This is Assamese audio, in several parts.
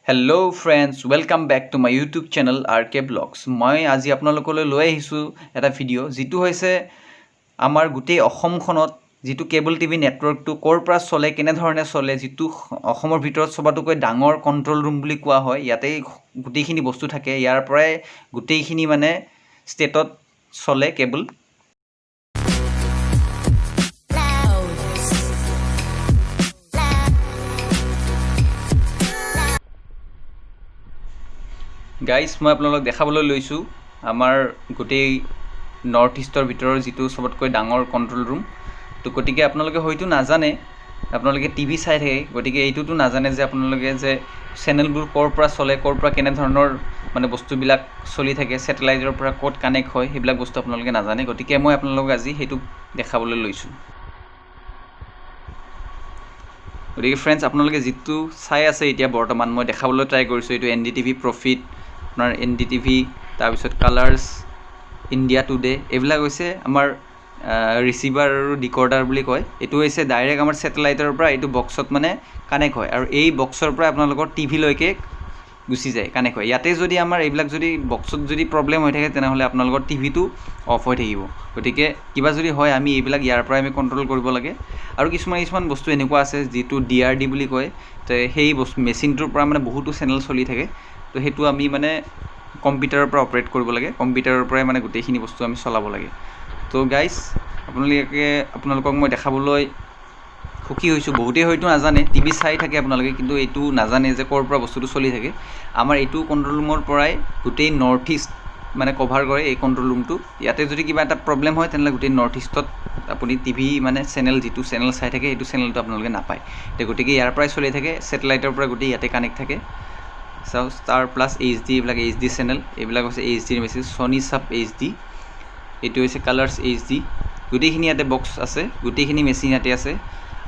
Hello' friends welcome back to my YouTube channel RK vlogs. মই আজি আপোনালোকলৈ লৈ আহিছোঁ এটা ভিডিঅ' যিটো হৈছে আমাৰ গোটেই অসমখনত যিটো কেবল টিভি নেটৱৰ্কটো ক'ৰ পৰা চলে, কেনেধৰণে চলে, যিটো অসমৰ ভিতৰত সবাতোকৈ ডাঙৰ কণ্ট্ৰল ৰুম বুলি কোৱা হয়। ইয়াতেই গোটেইখিনি বস্তু থাকে, ইয়াৰ পৰাই গোটেইখিনি মানে ষ্টেটত চলে কেবল। গাইজ, মই আপোনালোকক দেখাবলৈ লৈছোঁ আমাৰ গোটেই নৰ্থ ইষ্টৰ ভিতৰৰ যিটো সবতকৈ ডাঙৰ কণ্ট্ৰল ৰুম। তো গতিকে আপোনালোকে হয়তো নাজানে, আপোনালোকে টিভি চাই থাকে, গতিকে এইটোতো নাজানে যে আপোনালোকে যে চেনেলবোৰ ক'ৰ পৰা চলে, ক'ৰ পৰা কেনেধৰণৰ মানে বস্তুবিলাক চলি থাকে, ছেটেলাইটৰ পৰা ক'ত কানেক্ট হয়, সেইবিলাক বস্তু আপোনালোকে নাজানে। গতিকে মই আপোনালোকক আজি সেইটো দেখাবলৈ লৈছোঁ। গতিকে ফ্ৰেণ্ডছ, আপোনালোকে যিটো চাই আছে এতিয়া বৰ্তমান মই দেখাবলৈ ট্ৰাই কৰিছোঁ, এইটো NDTV প্ৰফিট, আপোনাৰ NDTV, তাৰপিছত কালাৰ্ছ, ইণ্ডিয়া টুডে, এইবিলাক হৈছে আমাৰ ৰিচিভাৰ আৰু ডিকৰ্ডাৰ বুলি কয়। এইটো হৈছে ডাইৰেক্ট আমাৰ ছেটেলাইটৰ পৰা এইটো বক্সত মানে কানেক্ট হয়, আৰু এই বক্সৰ পৰা আপোনালোকৰ টিভিলৈকে গুচি যায়, কানেক্ট হয়। ইয়াতে যদি আমাৰ এইবিলাক যদি বক্সত যদি প্ৰব্লেম হৈ থাকে, তেনেহ'লে আপোনালোকৰ টিভিটো অফ হৈ থাকিব। গতিকে কিবা যদি হয়, আমি এইবিলাক ইয়াৰ পৰাই আমি কণ্ট্ৰল কৰিব লাগে। আৰু কিছুমান বস্তু এনেকুৱা আছে যিটো DRD বুলি কয়, তো সেই মেচিনটোৰ পৰা মানে বহুতো চেনেল চলি থাকে। তো সেইটো আমি মানে কম্পিউটাৰৰ পৰা অপাৰেট কৰিব লাগে, কম্পিউটাৰৰ পৰাই মানে গোটেইখিনি বস্তু আমি চলাব লাগে। তো গাইজ, আপোনালোকক মই দেখাবলৈ সুখী হৈছোঁ। বহুতেই হয়তো নাজানে, টিভি চাই থাকে আপোনালোকে, কিন্তু এইটো নাজানে যে ক'ৰ পৰা বস্তুটো চলি থাকে। আমাৰ এইটো কণ্ট্ৰল ৰুমৰ পৰাই গোটেই নৰ্থ ইষ্ট মানে কভাৰ কৰে এই কণ্ট্ৰল ৰুমটো। ইয়াতে যদি কিবা এটা প্ৰব্লেম হয়, তেনেহ'লে গোটেই নৰ্থ ইষ্টত আপুনি টিভি মানে যিটো চেনেল চাই থাকে, সেইটো চেনেলটো আপোনালোকে নাপায়। গতিকে ইয়াৰ পৰাই চলি থাকে, ছেটেলাইটৰ পৰা গোটেই ইয়াতে কানেক্ট থাকে। চাওক, ষ্টাৰ প্লাছ HD, এইবিলাক HD চেনেল, এইবিলাক হৈছে HDৰ মেছেজ, ছনী চাব HD, এইটো হৈছে কালাৰ্ছ HD, গোটেইখিনি ইয়াতে বক্স আছে, গোটেইখিনি মেচিন ইয়াতে আছে।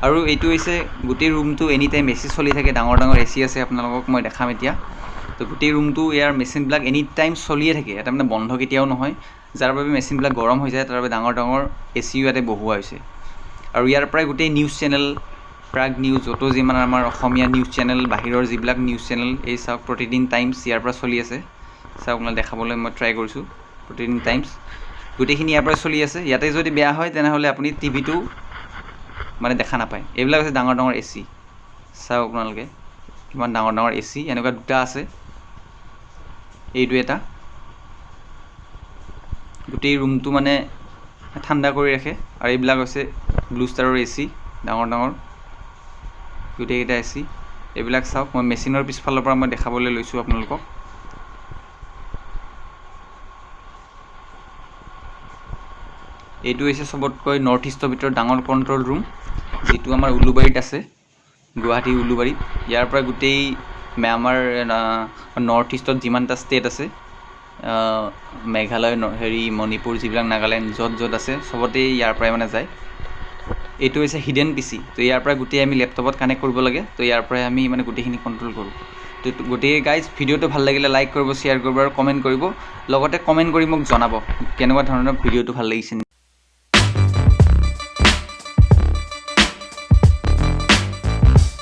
আৰু এইটো হৈছে গোটেই ৰুমটো এনি টাইম AC চলি থাকে, ডাঙৰ ডাঙৰ AC আছে, আপোনালোকক মই দেখাম এতিয়া। তো গোটেই ৰুমটো ইয়াৰ মেচিনবিলাক এনি টাইম চলিয়ে থাকে, এটা মানে বন্ধ কেতিয়াও নহয়, যাৰ বাবে মেচিনবিলাক গৰম হৈ যায়, তাৰ বাবে ডাঙৰ ডাঙৰ ACও ইয়াতে বহোৱা হৈছে। আৰু ইয়াৰ পৰাই গোটেই নিউজ চেনেল, প্ৰাগ নিউজ, য'তো যিমান আমাৰ অসমীয়া নিউজ চেনেল, বাহিৰৰ যিবিলাক নিউজ চেনেল, এই চাওক প্ৰতিদিন টাইমছ ইয়াৰ পৰা চলি আছে। চাওক, আপোনাক দেখাবলৈ মই ট্ৰাই কৰিছোঁ, প্ৰতিদিন টাইমছ গোটেইখিনি ইয়াৰ পৰাই চলি আছে। ইয়াতে যদি বেয়া হয়, তেনেহ'লে আপুনি টিভিটো মানে দেখা নাপায়। এইবিলাক হৈছে ডাঙৰ ডাঙৰ AC, চাওক আপোনালোকে কিমান ডাঙৰ ডাঙৰ AC, এনেকুৱা দুটা আছে, এইটো এটা, গোটেই ৰুমটো মানে ঠাণ্ডা কৰি ৰাখে। আৰু এইবিলাক হৈছে ব্লু ষ্টাৰৰ AC, ডাঙৰ ডাঙৰ গোটেইকেইটা AC। এইবিলাক চাওক, মই মেচিনৰ পিছফালৰ পৰা মই দেখাবলৈ লৈছোঁ আপোনালোকক। এইটো হৈছে সবতকৈ নৰ্থ ইষ্টৰ ভিতৰত ডাঙৰ কণ্ট্ৰল ৰুম, যিটো আমাৰ উলুবাৰীত আছে, গুৱাহাটী উলুবাৰীত। ইয়াৰ পৰা গোটেই আমাৰ নৰ্থ ইষ্টত যিমানটা ষ্টেট আছে, মেঘালয়, মণিপুৰ, যিবিলাক নাগালেণ্ড, য'ত আছে চবতেই ইয়াৰ পৰাই মানে যায়। এইটো হৈছে হিডেন PC, তো ইয়াৰ পৰাই গোটেই আমি লেপটপত কানেক্ট কৰিব লাগে, তো ইয়াৰ পৰাই আমি মানে গোটেইখিনি কণ্ট্ৰল কৰোঁ। তো গোটেই গাইজ, ভিডিঅ'টো ভাল লাগিলে লাইক কৰিব, শ্বেয়াৰ কৰিব আৰু কমেণ্ট কৰিব। লগতে কমেণ্ট কৰি মোক জনাব কেনেকুৱা ধৰণৰ ভিডিঅ'টো ভাল লাগিছে।